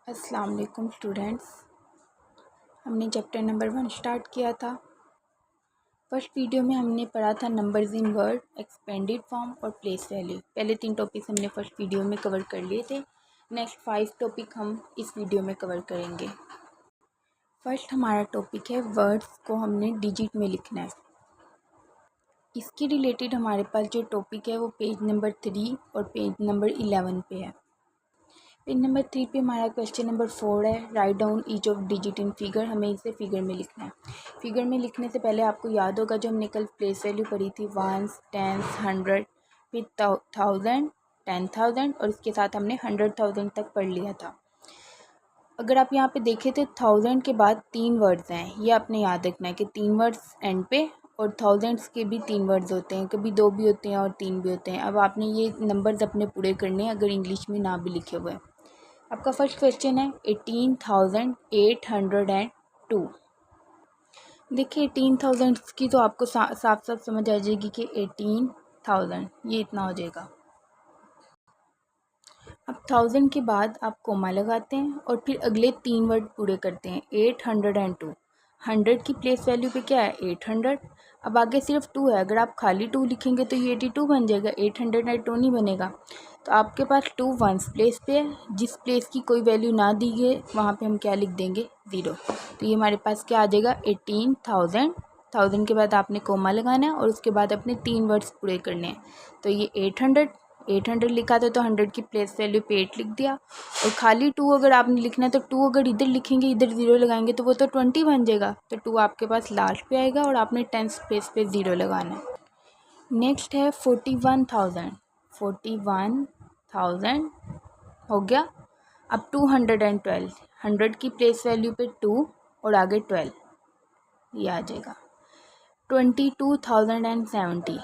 अस्सलाम वालेकुम स्टूडेंट्स। हमने चैप्टर नंबर 1 स्टार्ट किया था। फर्स्ट वीडियो में हमने पढ़ा था numbers in word, expanded form और प्लेस वैल्यू। पहले 3 टॉपिक्स हमने फर्स्ट वीडियो में कवर कर लिए थे। नेक्स्ट 5 टॉपिक हम इस वीडियो में कवर करेंगे। फर्स्ट हमारा टॉपिक है वर्ड्स को हमने डिजिट में लिखना है। इसके रिलेटेड हमारे पास जो टॉपिक है वो पेज नंबर 3 और पेज नंबर 11 पे है। पेज नंबर 3 पे हमारा क्वेश्चन नंबर 4 है, write down each of digit in figure. हमें इसे फिगर में लिखना है। फिगर में लिखने से पहले आपको याद होगा जो हमने कल प्लेस वैल्यू पढ़ी थी, वंस, टेंस, 100, फिर 1000, 10,000 और इसके साथ हमने 100,000 तक पढ़ लिया था। अगर आप यहाँ पे देखें तो 1000 के बाद 3 वर्ड्स हैं। ये आपने याद रखना है कि 3 वर्ड्स एंड पे और थाउजेंड्स के भी 3 वर्ड्स होते हैं, कभी 2 भी होते हैं और 3 भी होते हैं। अब आपने ये नंबर्स अपने पूरे करने हैं अगर इंग्लिश में ना भी लिखे हुए हैं। आपका फर्स्ट क्वेश्चन है 18,802। देखिए 18,000 की तो आपको साफ साफ समझ आ जाएगी कि 18,000 ये इतना हो जाएगा। अब 1000 के बाद आप कोमा लगाते हैं और फिर अगले 3 वर्ड पूरे करते हैं। 802, 100 की प्लेस वैल्यू पे क्या है 800। अब आगे सिर्फ 2 है, अगर आप खाली 2 लिखेंगे तो ये 82 बन जाएगा, 802 नहीं बनेगा। तो आपके पास 2 वंस प्लेस पे है, जिस प्लेस की कोई वैल्यू ना दी गई वहाँ पे हम क्या लिख देंगे 0। तो ये हमारे पास क्या आ जाएगा 18,000। 1000 के बाद आपने कोमा लगाना है और उसके बाद अपने 3 वर्ड्स पूरे करने हैं। तो ये 800 लिखा था तो 100 की प्लेस वैल्यू पे 8 लिख दिया। और खाली 2 अगर आपने लिखना है तो 2 अगर इधर लिखेंगे, इधर 0 लगाएंगे तो वो तो 20 बन जाएगा। तो 2 आपके पास लास्ट पे आएगा और आपने 10 प्लेस पे 0 लगाना है। नेक्स्ट है 41,000। 41,000 हो गया। अब 212, 100 की प्लेस वैल्यू पे 2 और आगे 12 ये आ जाएगा। 22,070,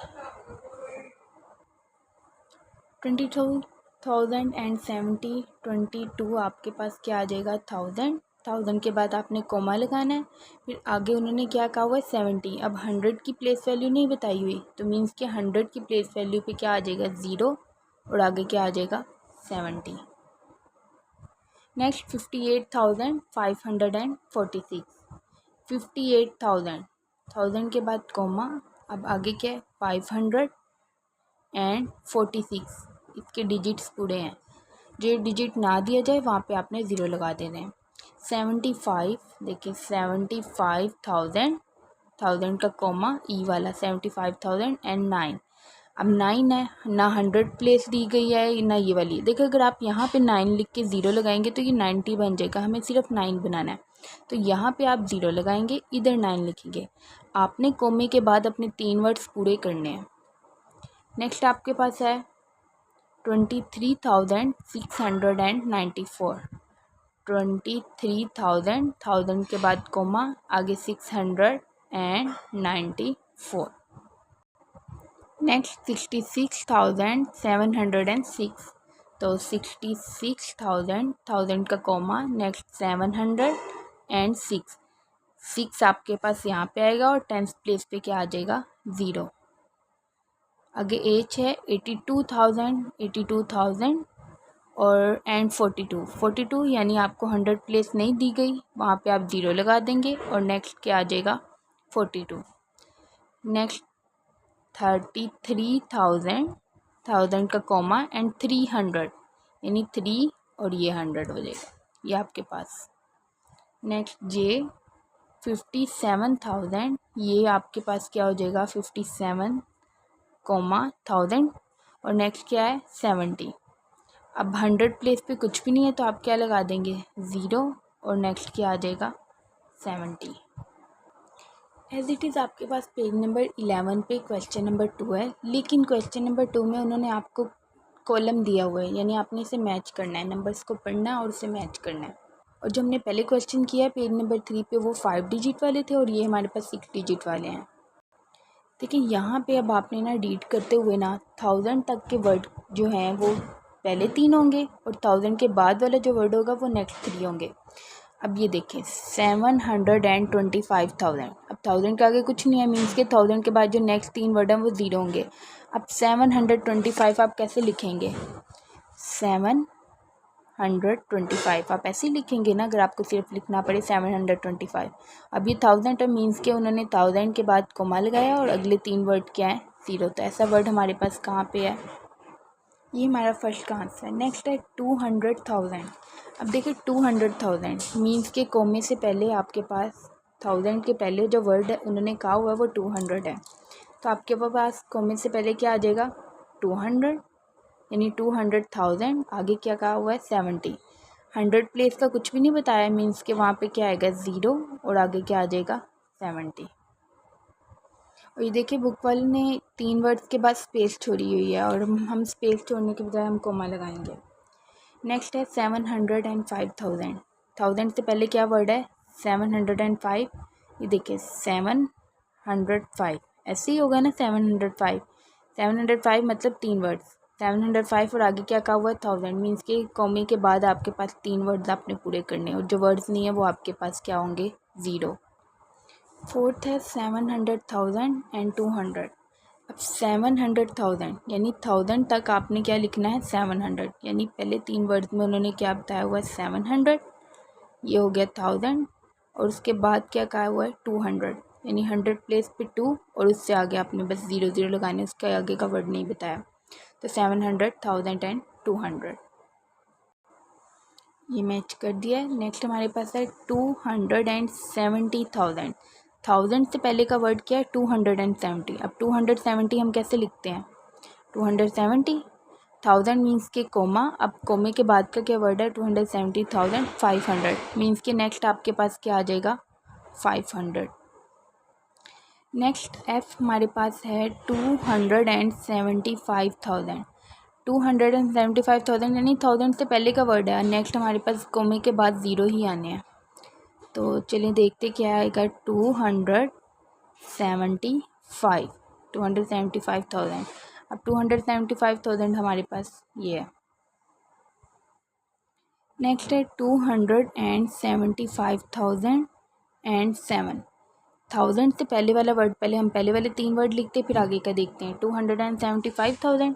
22,070, 22 आपके पास क्या आ जाएगा 1000। 1000 के बाद आपने कोमा लगाना है। फिर आगे उन्होंने क्या कहा हुआ है 70। अब 100 की प्लेस वैल्यू नहीं बताई हुई तो मीन्स कि 100 की प्लेस वैल्यू पे क्या आ जाएगा 0 और आगे क्या आ जाएगा 70। नेक्स्ट 58,546, 58,000, 1000 के बाद कोमा, अब आगे क्या है 546, इसके डिजिट्स पूरे हैं। जो डिजिट ना दिया जाए वहाँ पे आपने 0 लगा देने हैं। 75, देखिए 75,000, 1000 का कोमा ई वाला 75,000 एंड 9। अब 9 है ना, 100 प्लेस दी गई है ना ये वाली। देखो अगर आप यहाँ पे 9 लिख के 0 लगाएंगे तो ये 90 बन जाएगा। हमें सिर्फ 9 बनाना है तो यहाँ पे आप 0 लगाएंगे, इधर 9 लिखेंगे। आपने कोमे के बाद अपने 3 वर्ड्स पूरे करने हैं। नेक्स्ट आपके पास है 23,694, 23,000, 1000 के बाद कोमा, आगे 694। नेक्स्ट 66,706, तो 66,000, 1000 का कोमा, नेक्स्ट 706, 6 आपके पास यहाँ पे आएगा और 10th प्लेस पे क्या आ जाएगा 0। आगे एज है 82,000 और एंड 42 यानी आपको 100 प्लेस नहीं दी गई, वहाँ पे आप 0 लगा देंगे और नेक्स्ट क्या आ जाएगा 42। नेक्स्ट 33,000 का कॉमा एंड 300 यानी 3 और ये 100 हो जाएगा ये आपके पास। नेक्स्ट जे 57,000, ये आपके पास क्या हो जाएगा 57, 1000 और नेक्स्ट क्या है 70। अब 100 प्लेस पे कुछ भी नहीं है तो आप क्या लगा देंगे 0 और नेक्स्ट क्या आ जाएगा 70। एज इट इज़ आपके पास पेज नंबर 11 पे क्वेश्चन नंबर 2 है, लेकिन क्वेश्चन नंबर 2 में उन्होंने आपको कॉलम दिया हुआ है, यानी आपने इसे मैच करना है, नंबर्स को पढ़ना है और उसे मैच करना है। और जो हमने पहले क्वेश्चन किया है पेज नंबर 3 पे वो 5 डिजिट वाले थे और ये हमारे पास 6 डिजिट वाले हैं। देखिए यहाँ पे अब आपने ना रीड करते हुए ना 1000 तक के वर्ड जो हैं वो पहले 3 होंगे और 1000 के बाद वाला जो वर्ड होगा वो नेक्स्ट 3 होंगे। अब ये देखें 725,000, अब 1000 के आगे कुछ नहीं है, मीन्स के 1000 के बाद जो नेक्स्ट 3 वर्ड हैं वो 0 होंगे। अब 725 आप कैसे लिखेंगे 7 725। आप ऐसे ही लिखेंगे ना अगर आपको सिर्फ लिखना पड़े 725। अब ये 1000 है, मीन्स के उन्होंने 1000 के बाद कोमा लगाया और अगले 3 वर्ड क्या है, 0। तो ऐसा वर्ड हमारे पास कहाँ पे है, ये हमारा फर्स्ट का आंसर है। नेक्स्ट है 200,000। अब देखिए 200,000 मीन्स के कोमे से पहले आपके पास 1000 के पहले जो वर्ड है उन्होंने कहा हुआ है वो 200 है। तो आपके पास कोमे से पहले क्या आ जाएगा 200, यानी 200,000। आगे क्या कहा हुआ है 70। 100 प्लेस का कुछ भी नहीं बताया, मीन्स के वहाँ पे क्या आएगा 0 और आगे क्या आ जाएगा 70। और ये देखिए बुक वाले ने 3 वर्ड्स के बाद स्पेस छोड़ी हुई है और हम स्पेस छोड़ने के बजाय हम कोमा लगाएंगे। नेक्स्ट है 705,000। 1000 से पहले क्या वर्ड है 705। ये देखिए 705 ऐसे ही होगा ना 705। 705 मतलब 3 वर्ड्स, 705 और आगे क्या कहा हुआ है 1000, मीन्स के कॉमे के बाद आपके पास 3 वर्ड्स आपने पूरे करने और जो वर्ड्स नहीं है वो आपके पास क्या होंगे 0। फोर्थ है 700,000 एंड 200। अब 700,000 यानी 1000 तक आपने क्या लिखना है 700, यानी पहले 3 वर्ड्स में उन्होंने क्या बताया हुआ है 700, ये हो गया 1000 और उसके बाद क्या कहा हुआ है 200, यानी 100 प्लेस पे 2 और उससे आगे आपने बस 00 लगाने, उसके आगे का वर्ड नहीं बताया। तो 700,000 एंड 200 ये मैच कर दिया है। नेक्स्ट हमारे पास है 270,000। 1000 से पहले का वर्ड क्या है 270। अब 270 हम कैसे लिखते हैं 270, 1000 मीन्स के कोमा, अब कोमे के बाद का क्या वर्ड है 270,500, मीन्स के नेक्स्ट आपके पास क्या आ जाएगा 500। नेक्स्ट एफ हमारे पास है 275,000। 275,000 यानी 1000 से पहले का वर्ड है, नेक्स्ट हमारे पास कोमे के बाद 0 ही आने हैं। तो चलिए देखते क्या आएगा 275,000। अब 275,000 हमारे पास ये है। नेक्स्ट है 275,000 एंड 7। 1000 से पहले वाला वर्ड, पहले हम पहले वाले 3 वर्ड लिखते फिर आगे का देखते हैं। 275,000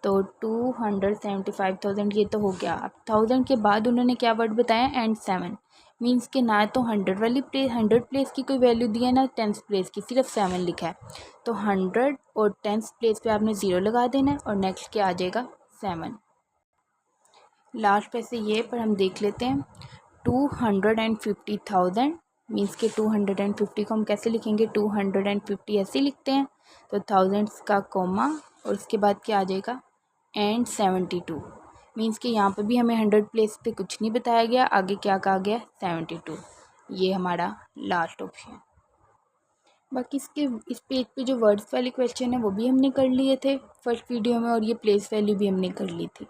तो 275,000 ये तो हो गया। अब 1000 के बाद उन्होंने क्या वर्ड बताया एंड 7, मीन्स के ना तो 100 प्लेस की कोई वैल्यू दी है ना 10th प्लेस की, सिर्फ 7 लिखा है। तो 100 और 10th प्लेस पे आपने 0 लगा देना है और नेक्स्ट क्या आ जाएगा 7। लास्ट पे से ये पर हम देख लेते हैं 250,000 मीन्स के 250 को हम कैसे लिखेंगे 250 ऐसे लिखते हैं। तो 1000 का कोमा और उसके बाद क्या आ जाएगा एंड 72, मीन्स कि यहाँ पे भी हमें 100 प्लेस पे कुछ नहीं बताया गया, आगे क्या कहा गया 72। ये हमारा लास्ट ऑप्शन। बाकी इस पेज पे जो वर्ड्स वाले क्वेश्चन है वो भी हमने कर लिए थे फर्स्ट वीडियो में और ये प्लेस वैल्यू भी हमने कर ली थी।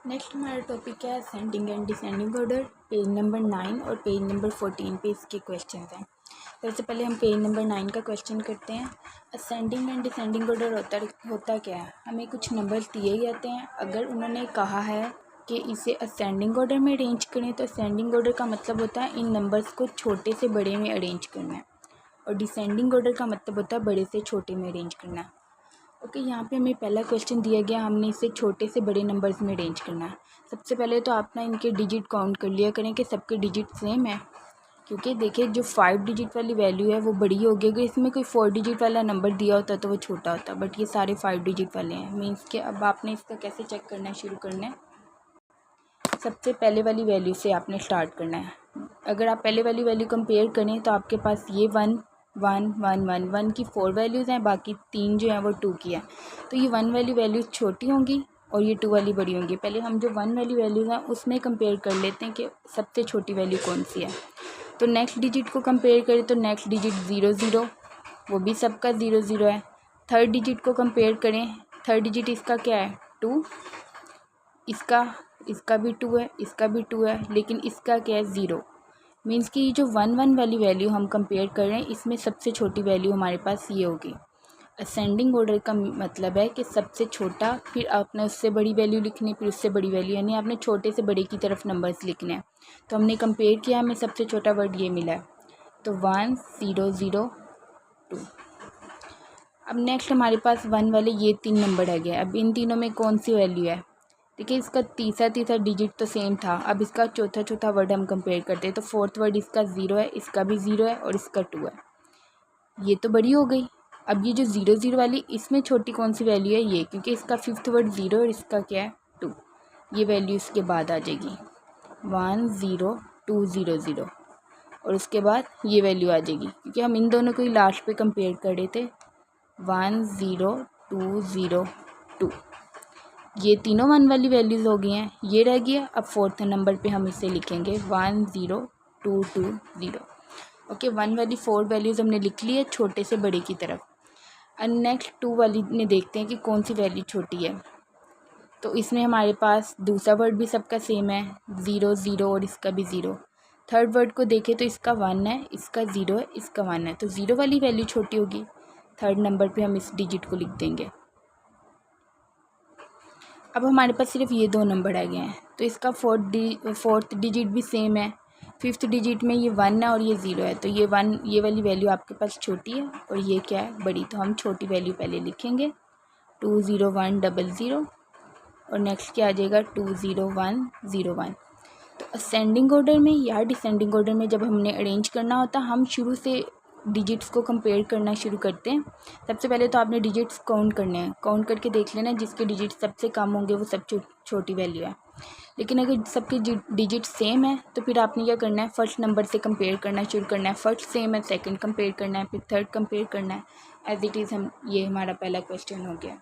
नेक्स्ट हमारा टॉपिक है ascending and descending order, page number 9 और पेज नंबर 14 पे इसके क्वेश्चन हैं। सबसे पहले हम पेज नंबर 9 का क्वेश्चन करते हैं। असेंडिंग एंड डिसेंडिंग ऑर्डर होता क्या है, हमें कुछ नंबर्स दिए जाते हैं, अगर उन्होंने कहा है कि इसे असेंडिंग ऑर्डर में अरेंज करें तो असेंडिंग ऑर्डर का मतलब होता है इन नंबर्स को छोटे से बड़े में अरेंज करना है और डिसेंडिंग ऑर्डर का मतलब होता है बड़े से छोटे में अरेंज करना। ओके, यहाँ पे हमें पहला क्वेश्चन दिया गया, हमने इसे छोटे से बड़े नंबर्स में अरेंज करना है। सबसे पहले तो आप ना इनके डिजिट काउंट कर लिया करें कि सबके डिजिट सेम है, क्योंकि देखिए जो 5 डिजिट वाली वैल्यू है वो बड़ी होगी। अगर इसमें कोई 4 डिजिट वाला नंबर दिया होता तो वो छोटा होता, बट ये सारे 5 डिजिट वाले हैं। मीन्स के अब आपने इसका कैसे चेक करना है, शुरू करना है सबसे पहले वाली वैल्यू से आपने स्टार्ट करना है। अगर आप पहले वाली वैल्यू कंपेयर करें तो आपके पास ये 1 1 1 1 1 की 4 वैल्यूज़ हैं, बाकी 3 जो हैं वो 2 की है। तो ये 1 वाली वैल्यूज़ छोटी होंगी और ये 2 वाली बड़ी होंगी। पहले हम जो 1 वाली वैल्यूज़ हैं उसमें कंपेयर कर लेते हैं कि सबसे छोटी वैल्यू कौन सी है। तो नेक्स्ट डिजिट को कंपेयर करें तो नेक्स्ट डिजिट 0 0, वो भी सबका 0 0 है। थर्ड डिजिट को कंपेयर करें, थर्ड डिजिट इसका क्या है 2, इसका भी 2 है, इसका भी 2 है, लेकिन इसका क्या है 0। मीन्स कि ये जो 1 1 वाली वैल्यू हम कंपेयर कर रहे हैं इसमें सबसे छोटी वैल्यू हमारे पास ये होगी। असेंडिंग ऑर्डर का मतलब है कि सबसे छोटा, फिर आपने उससे बड़ी वैल्यू लिखनी, फिर उससे बड़ी वैल्यू, यानी आपने छोटे से बड़े की तरफ नंबर्स लिखने हैं। तो हमने कंपेयर किया, हमें सबसे छोटा वर्ड ये मिला है, तो 1 0 0 2। अब नेक्स्ट हमारे पास 1 वाले ये 3 नंबर आ गए। अब इन तीनों में कौन सी वैल्यू है, देखिए इसका तीसरा डिजिट तो सेम था, अब इसका चौथा वर्ड हम कंपेयर करते हैं तो फोर्थ वर्ड इसका 0 है, इसका भी 0 है और इसका 2 है। ये तो बड़ी हो गई। अब ये जो 0 0 वाली, इसमें छोटी कौन सी वैल्यू है? ये, क्योंकि इसका फिफ्थ वर्ड 0 और इसका क्या है 2। ये वैल्यू इसके बाद आ जाएगी 1 0 2 0 0 और उसके बाद ये वैल्यू आ जाएगी, क्योंकि हम इन दोनों को ही लास्ट पे कंपेयर कर रहे थे। 1 0 2 0 2, ये तीनों 1 वाली वैल्यूज़ हो गई हैं। ये रह गया। अब फोर्थ नंबर पे हम इसे लिखेंगे 1 0 2 2 0। ओके, 1 वाली 4 वैल्यूज़ हमने लिख ली है छोटे से बड़े की तरफ। एंड नेक्स्ट 2 वाली में देखते हैं कि कौन सी वैल्यू छोटी है। तो इसमें हमारे पास दूसरा वर्ड भी सबका सेम है, 0 0 और इसका भी 0। थर्ड वर्ड को देखें तो इसका 1 है, इसका 0 है, इसका 1 है, तो 0 वाली वैल्यू छोटी होगी। थर्ड नंबर पे हम इस डिजिट को लिख देंगे। अब हमारे पास सिर्फ ये 2 नंबर आ गए हैं, तो इसका फोर्थ डिजिट भी सेम है। फिफ्थ डिजिट में ये 1 है और ये 0 है, तो ये वाली वैल्यू आपके पास छोटी है और ये क्या है, बड़ी। तो हम छोटी वैल्यू पहले लिखेंगे 2 0 1 0 0 और नेक्स्ट क्या आ जाएगा 2 0 1 0 1। तो असेंडिंग ऑर्डर में या डिसेंडिंग ऑर्डर में जब हमने अरेंज करना होता, हम शुरू से डिजिट्स को कंपेयर करना शुरू करते हैं। सबसे पहले तो आपने डिजिट्स काउंट करने हैं, काउंट करके देख लेना जिसके डिजिट सबसे कम होंगे वो सब छोटी वैल्यू है। लेकिन अगर सबके डिजिट सेम है तो फिर आपने क्या करना है, फर्स्ट नंबर से कंपेयर करना शुरू करना है। फर्स्ट सेम है, सेकंड कंपेयर करना है, फिर थर्ड कंपेयर करना है, एज इट इज़। ये हमारा पहला क्वेश्चन हो गया।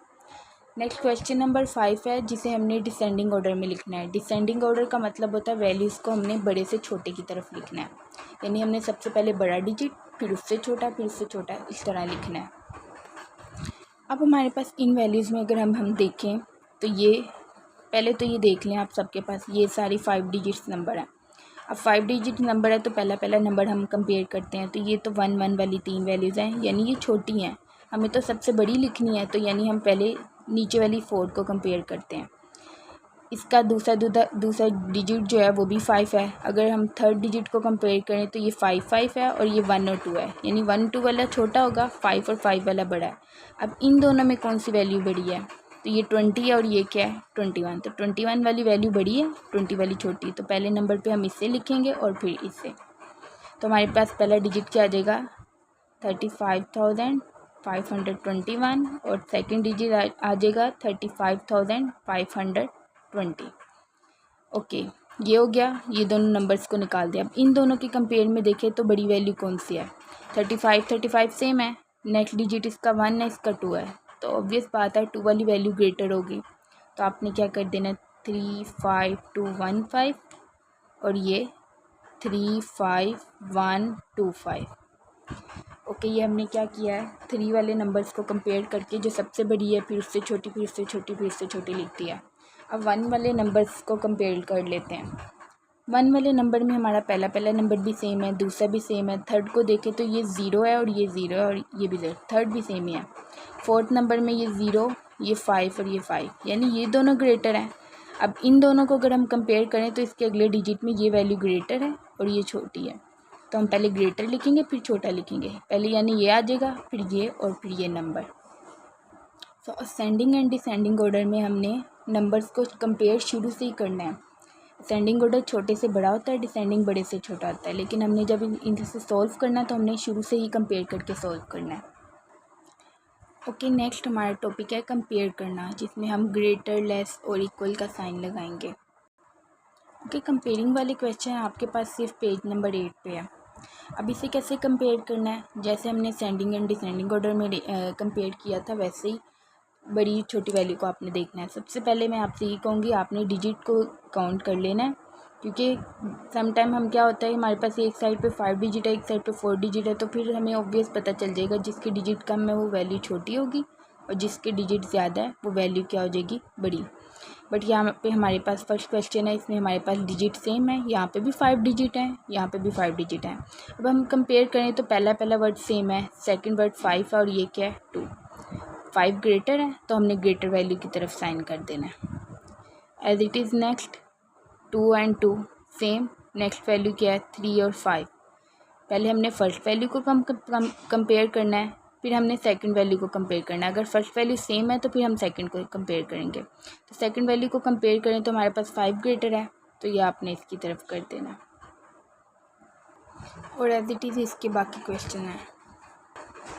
नेक्स्ट क्वेश्चन नंबर 5 है, जिसे हमने डिसेंडिंग ऑर्डर में लिखना है। डिसेंडिंग ऑर्डर का मतलब होता है वैल्यूज़ को हमने बड़े से छोटे की तरफ लिखना है, यानी हमने सबसे पहले बड़ा डिजिट, फिर उससे छोटा, फिर उससे छोटा, इस तरह लिखना है। अब हमारे पास इन वैल्यूज़ में अगर हम देखें तो ये पहले तो ये देख लें आप सबके पास ये सारी 5 डिजिट्स नंबर है। अब 5 डिजिट नंबर है तो पहला नंबर हम कंपेयर करते हैं, तो ये तो 1 1 वाली 3 वैल्यूज़ हैं, यानी ये छोटी हैं। हमें तो सबसे बड़ी लिखनी है, तो यानी हम पहले नीचे वाली 4 को कंपेयर करते हैं। इसका दूसरा डिजिट जो है वो भी 5 है। अगर हम थर्ड डिजिट को कंपेयर करें तो ये 5 5 है और ये 1 और 2 है, यानी 1 2 वाला छोटा होगा, 5 और 5 वाला बड़ा है। अब इन दोनों में कौन सी वैल्यू बड़ी है, तो ये 20 है और ये क्या है 21। तो 21 वाली वैल्यू बड़ी है, 20 वाली छोटी है। तो पहले नंबर पे हम इससे लिखेंगे और फिर इससे। तो हमारे पास पहला डिजिट क्या आ जाएगा 35,521 और सेकंड डिजिट आ जाएगा 35,520। ओके, ये हो गया। ये दोनों नंबर्स को निकाल दिया। अब इन दोनों के कंपेयर में देखें तो बड़ी वैल्यू कौन सी है, 35 सेम है। नेक्स्ट डिजिट इसका 1 है, इसका 2 है, तो ऑब्वियस बात है 2 वाली वैल्यू ग्रेटर होगी। तो आपने क्या कर देना 35215 और ये 35125। ओके, ये हमने क्या किया है 3 वाले नंबर्स को कंपेयर करके जो सबसे बड़ी है फिर उससे छोटी, फिर उससे छोटी, फिर उससे छोटी लिख दिया। अब 1 वाले नंबर्स को कंपेयर कर लेते हैं। 1 वाले नंबर में हमारा पहला नंबर भी सेम है, दूसरा भी सेम है। थर्ड को देखें तो ये 0 है और ये 0 है और ये भी 0, थर्ड भी सेम ही है। फोर्थ नंबर में ये 0, ये 5 और ये 5, यानी ये दोनों ग्रेटर हैं। अब इन दोनों को अगर हम कंपेयर करें तो इसके अगले डिजिट में ये वैल्यू ग्रेटर है और ये छोटी है, तो हम पहले ग्रेटर लिखेंगे फिर छोटा लिखेंगे। पहले यानी ये आ जाएगा, फिर ये और फिर ये नंबर। तो असेंडिंग एंड डिसेंडिंग ऑर्डर में हमने नंबर्स को कंपेयर शुरू से ही करना है। असेंडिंग ऑर्डर छोटे से बड़ा होता है, डिसेंडिंग बड़े से छोटा होता है, लेकिन हमने जब इनसे सॉल्व करना है तो हमने शुरू से ही कंपेयर करके सॉल्व करना है। ओके, नेक्स्ट हमारा टॉपिक है कंपेयर करना, जिसमें हम ग्रेटर, लेस और इक्वल का साइन लगाएंगे। ओके, कंपेयरिंग वाले क्वेश्चन आपके पास सिर्फ पेज नंबर 8 पे है। अब इसे कैसे कंपेयर करना है, जैसे हमने असेंडिंग एंड डिसेंडिंग ऑर्डर में कंपेयर किया था वैसे ही बड़ी छोटी वैल्यू को आपने देखना है। सबसे पहले मैं आपसे ये कहूँगी आपने डिजिट को काउंट कर लेना है, क्योंकि समटाइम हम क्या होता है हमारे पास एक साइड पे 5 डिजिट है, एक साइड पे 4 डिजिट है, तो फिर हमें ऑब्वियस पता चल जाएगा जिसकी डिजिट कम है वो वैल्यू छोटी होगी और जिसके डिजिट ज़्यादा है वो वैल्यू क्या हो जाएगी बड़ी। बट यहाँ पे हमारे पास फर्स्ट क्वेश्चन है, इसमें हमारे पास डिजिट सेम है, यहाँ पे भी 5 डिजिट है, यहाँ पे भी 5 डिजिट है। अब हम कंपेयर करें तो पहला वर्ड सेम है, सेकंड वर्ड 5 है और ये क्या है 2। 5 ग्रेटर है तो हमने ग्रेटर वैल्यू की तरफ साइन कर देना है, as it is. Next 2 and 2 same, next value क्या है 3 और 5। पहले हमने फर्स्ट वैल्यू को कंपेयर करना है, फिर हमने सेकंड वैल्यू को कंपेयर करना है। अगर फर्स्ट वैल्यू सेम है तो फिर हम सेकंड को कंपेयर करेंगे। तो सेकंड वैल्यू को कंपेयर करें तो हमारे पास 5 ग्रेटर है, तो ये आपने इसकी तरफ कर देना। और एज इट इज़ इसके बाकी क्वेश्चन हैं।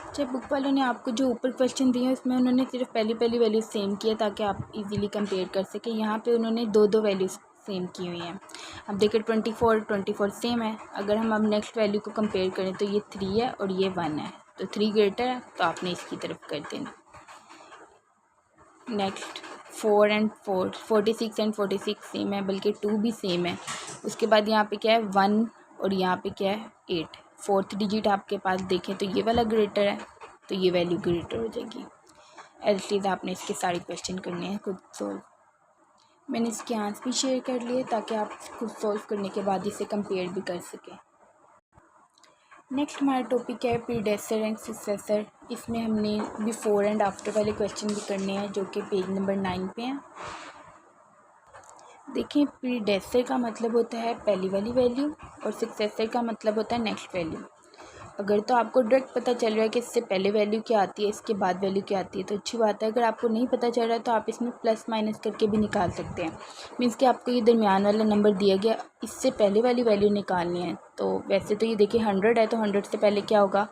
अच्छा, बुक वालों ने आपको जो ऊपर क्वेश्चन दिए हैं उसमें उन्होंने सिर्फ पहली वैल्यू सेम किया ताकि आप इजीली कंपेयर कर सकें। यहाँ पे उन्होंने दो वैल्यूज़ सेम की हुई हैं। अब देखिए 24 सेम है। अगर हम अब नेक्स्ट वैल्यू को कंपेयर करें तो ये 3 है और ये 1 है, तो 3 ग्रेटर है, तो आपने इसकी तरफ कर देना। नेक्स्ट 4 एंड 4, 46 एंड 46 सेम है, बल्कि 2 भी सेम है। उसके बाद यहाँ पे क्या है 1 और यहाँ पे क्या है 8। फोर्थ डिजिट आपके पास देखें तो ये वाला ग्रेटर है, तो ये वैल्यू ग्रेटर हो जाएगी। एज आपने इसके सारे क्वेश्चन करने हैं खुद सॉल्व। मैंने इसके आंसर भी शेयर कर लिए ताकि आप खुद सॉल्व करने के बाद इसे कंपेयर भी कर सकें। नेक्स्ट हमारा टॉपिक है प्रीडेसेसर एंड सक्सेसर। इसमें हमने बिफोर एंड आफ्टर वाले क्वेश्चन भी करने हैं जो कि पेज नंबर 9 पे हैं। देखिए, प्रीडेसेसर का मतलब होता है पहली वाली वैल्यू और सक्सेसर का मतलब होता है नेक्स्ट वैल्यू। अगर तो आपको डायरेक्ट पता चल रहा है कि इससे पहले वैल्यू क्या आती है, इसके बाद वैल्यू क्या आती है, तो अच्छी बात है। अगर आपको नहीं पता चल रहा है तो आप इसमें प्लस माइनस करके भी निकाल सकते हैं। मीन्स कि आपको ये दरमियान वाला नंबर दिया गया, इससे पहले वाली वैल्यू निकालनी है। तो वैसे तो ये देखिए 100 है, तो 100 से पहले क्या होगा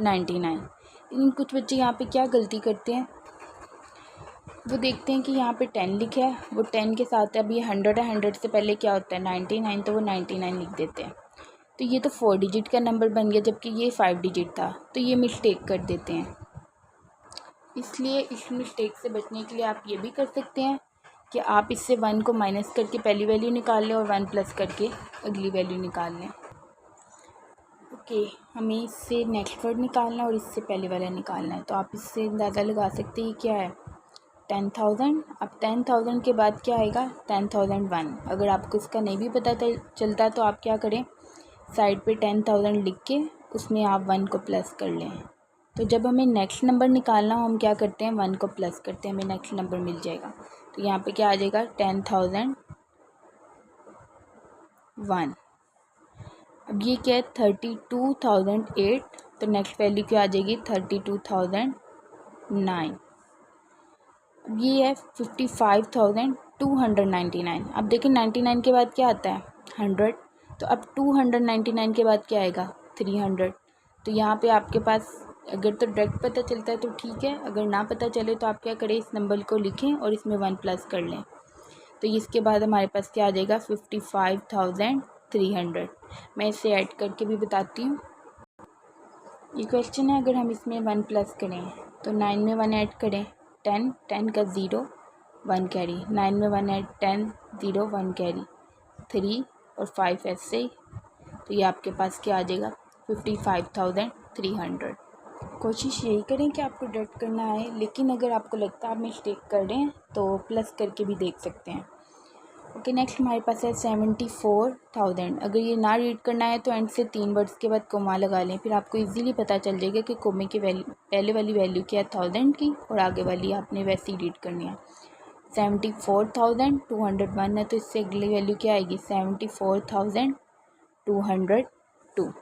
99। लेकिन कुछ बच्चे यहाँ पर क्या गलती करते हैं, वो देखते हैं कि यहाँ पे 10 लिखा है, वो 10 के साथ अब ये 100 है, 100 से पहले क्या होता है 99, तो वो 99 लिख देते हैं। तो ये तो 4 डिजिट का नंबर बन गया, जबकि ये 5 डिजिट था, तो ये मिस्टेक कर देते हैं। इसलिए इस मिस्टेक से बचने के लिए आप ये भी कर सकते हैं कि आप इससे 1 को माइनस करके पहली वैल्यू निकाल लें और 1 प्लस करके अगली वैल्यू निकाल लें। ओके, हमें इससे नेक्स्ट वर्ड निकालना है और इससे पहले वाला निकालना है। तो आप इससे अंदाज़ा लगा सकते हैं क्या है 10,000। अब 10,000 के बाद क्या आएगा 10,001। अगर आपको इसका नहीं भी पता चलता तो आप क्या करें, साइड पे 10,000 लिख के उसमें आप 1 को प्लस कर लें। तो जब हमें नेक्स्ट नंबर निकालना हो हम क्या करते हैं 1 को प्लस करते हैं, हमें नेक्स्ट नंबर मिल जाएगा। तो यहाँ पे क्या आ जाएगा 10,001। अब ये क्या है 32,008, तो नेक्स्ट वैल्यू क्या आ जाएगी 32,009। अब ये है 55,299। अब देखिए 99 के बाद क्या आता है 100, तो अब 299 के बाद क्या आएगा 300। तो यहाँ पे आपके पास अगर तो डायरेक्ट पता चलता है तो ठीक है, अगर ना पता चले तो आप क्या करें इस नंबर को लिखें और इसमें 1 प्लस कर लें। तो इसके बाद हमारे पास क्या आ जाएगा 55,300। मैं इसे ऐड करके भी बताती हूँ। ये क्वेश्चन है, अगर हम इसमें 1 प्लस करें तो 9 में 1 ऐड करें 10, 10 का 0 1 कैरी, 9 में 1 ऐड 10 0 1 कैरी, 3 और 5 ऐसे। तो ये आपके पास क्या आ जाएगा 55,300। कोशिश यही करें कि आपको डायरेक्ट करना आए, लेकिन अगर आपको लगता है आप मिस्टेक कर रहे हैं तो प्लस करके भी देख सकते हैं। ओके, नेक्स्ट हमारे पास है 74,000। अगर ये ना रीड करना है तो एंड से 3 वर्ड्स के बाद कोमा लगा लें, फिर आपको इजीली पता चल जाएगा कि कोमे की वैल्यू पहले वाली वैल्यू क्या है 1000 की और आगे वाली आपने वैसे ही रीड करनी है। 74,201 है, तो इससे अगली वैल्यू क्या आएगी 74,202।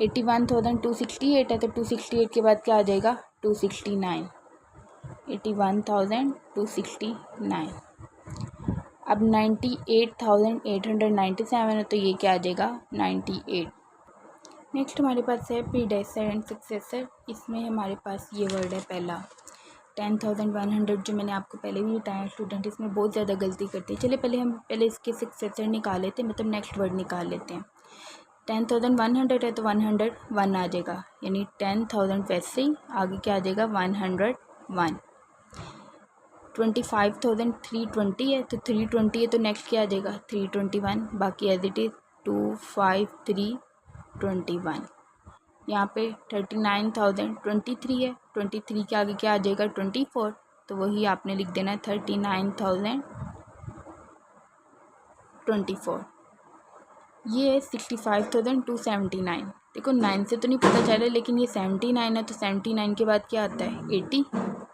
81,268 है, तो 268 के बाद क्या आ जाएगा 269। 81,269। अब 98,897 है, तो ये क्या आ जाएगा 98। नेक्स्ट हमारे पास है प्रीडेसेसर एंड सक्सेसर। इसमें हमारे पास ये वर्ड है पहला 10,100, जो मैंने आपको पहले भी बताया स्टूडेंट इसमें बहुत ज़्यादा गलती करते हैं। चलिए पहले इसके सक्सेसर निकाल लेते हैं, मतलब नेक्स्ट वर्ड निकाल लेते हैं। 10,100 है तो 101 आ जाएगा, यानी 10,000 वैसे ही आगे क्या आ जाएगा 101। 25,320 है, तो 320 है तो नेक्स्ट क्या आ जाएगा 321, बाकी एज इट इज़ 25321। यहाँ पे 39,023 है, 23 के आगे क्या आ जाएगा 24, तो वही आपने लिख देना है 39,024। ये है 65,279। देखो 9 से तो नहीं पता चल रहा, लेकिन ये 79 है, तो 79 के बाद क्या आता है 80,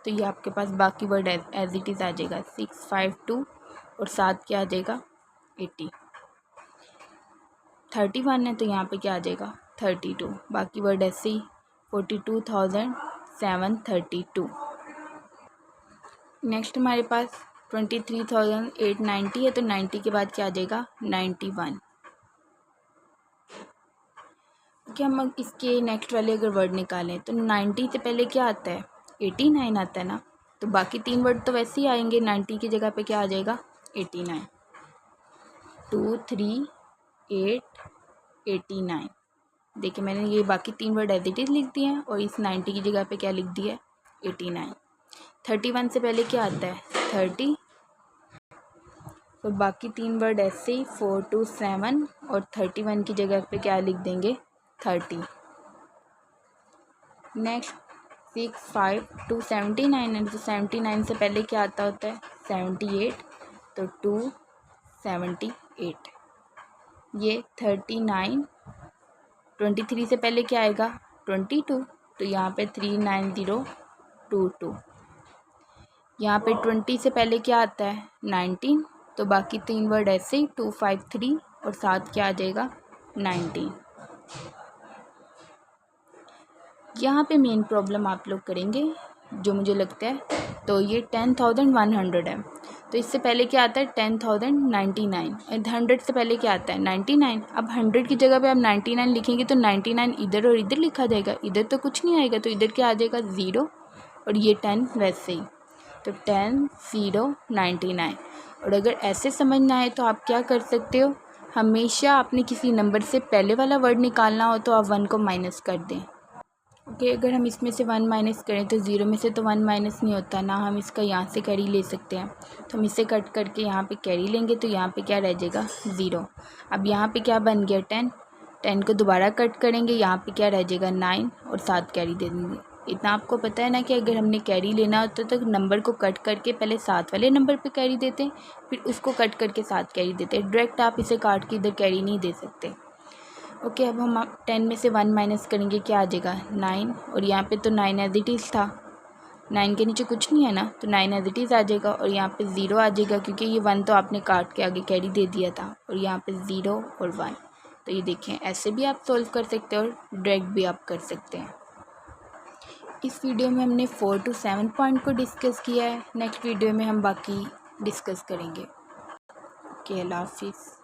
तो ये आपके पास बाकी वर्ड एज इट इज़ आ जाएगा 652 और साथ क्या आ जाएगा 80। 31 है तो यहाँ पे क्या आ जाएगा 32, बाकी वर्ड ऐसे ही 42,732। नेक्स्ट हमारे पास 23,890 है, तो 90 के बाद क्या आ जाएगा 91। क्या हम इसके नेक्स्ट वाले अगर वर्ड निकालें तो 90 से पहले क्या आता है 89 आता है ना, तो बाकी 3 वर्ड तो वैसे ही आएंगे। 90 की जगह पे क्या आ जाएगा 89। 2 3 8 89। देखिए मैंने ये बाकी 3 वर्ड एज इट इज़ लिख दिए हैं और इस 90 की जगह पे क्या लिख दिया है 89। 31 से पहले क्या आता है 30, तो बाकी 3 वर्ड ऐसे ही 4 2 7 और 31 की जगह पे क्या लिख देंगे 30। नेक्स्ट 6 5 2 79 है, तो 79 से पहले क्या आता होता है 78, तो 2 78। ये 39। 23 से पहले क्या आएगा 22, तो यहाँ पे 39022। यहाँ पे 20 से पहले क्या आता है 19, तो बाकी 3 वर्ड ऐसे ही 253 और साथ क्या आ जाएगा 19। यहाँ पे मेन प्रॉब्लम आप लोग करेंगे जो मुझे लगता है, तो ये 10,100 है, तो इससे पहले क्या आता है 10,099। 100 से पहले क्या आता है 99। अब 100 की जगह पे आप 99 लिखेंगे तो 99 इधर और इधर लिखा जाएगा, इधर तो कुछ नहीं आएगा, तो इधर क्या आ जाएगा 0 और ये 10 वैसे ही, तो 10 0 99। और अगर ऐसे समझना है तो आप क्या कर सकते हो, हमेशा आपने किसी नंबर से पहले वाला वर्ड निकालना हो तो आप 1 को माइनस कर दें। ओके, अगर हम इसमें से 1 माइनस करें तो 0 में से तो 1 माइनस नहीं होता ना, हम इसका यहाँ से कैरी ले सकते हैं, तो हम इसे कट करके यहाँ पे कैरी लेंगे, तो यहाँ पे क्या रह जाएगा 0। अब यहाँ पे क्या बन गया 10, 10 को दोबारा कट करेंगे, यहाँ पे क्या रह जाएगा 9 और 7 कैरी दे देंगे। इतना आपको पता है ना कि अगर हमने कैरी लेना होता तो नंबर को कट करके पहले 7 वाले नंबर पे कैरी देते हैं, फिर उसको कट करके 7 कैरी देते हैं। डायरेक्ट आप इसे काट के इधर कैरी नहीं दे सकते। ओके, अब हम 10 में से 1 माइनस करेंगे, क्या आ जाएगा 9, और यहाँ पे तो 9 एज इट इज़ था, 9 के नीचे कुछ नहीं है ना, तो 9 एज इट इज़ आ जाएगा और यहाँ पे 0 आ जाएगा क्योंकि ये 1 तो आपने काट के आगे कैरी दे दिया था, और यहाँ पे 0 और 1। तो ये देखें ऐसे भी आप सॉल्व कर सकते हैं और डायरेक्ट भी आप कर सकते हैं। इस वीडियो में हमने 4 to 7 पॉइंट को डिस्कस किया है, नेक्स्ट वीडियो में हम बाकी डिस्कस करेंगे। ओके, अल्लाह हाफिज़।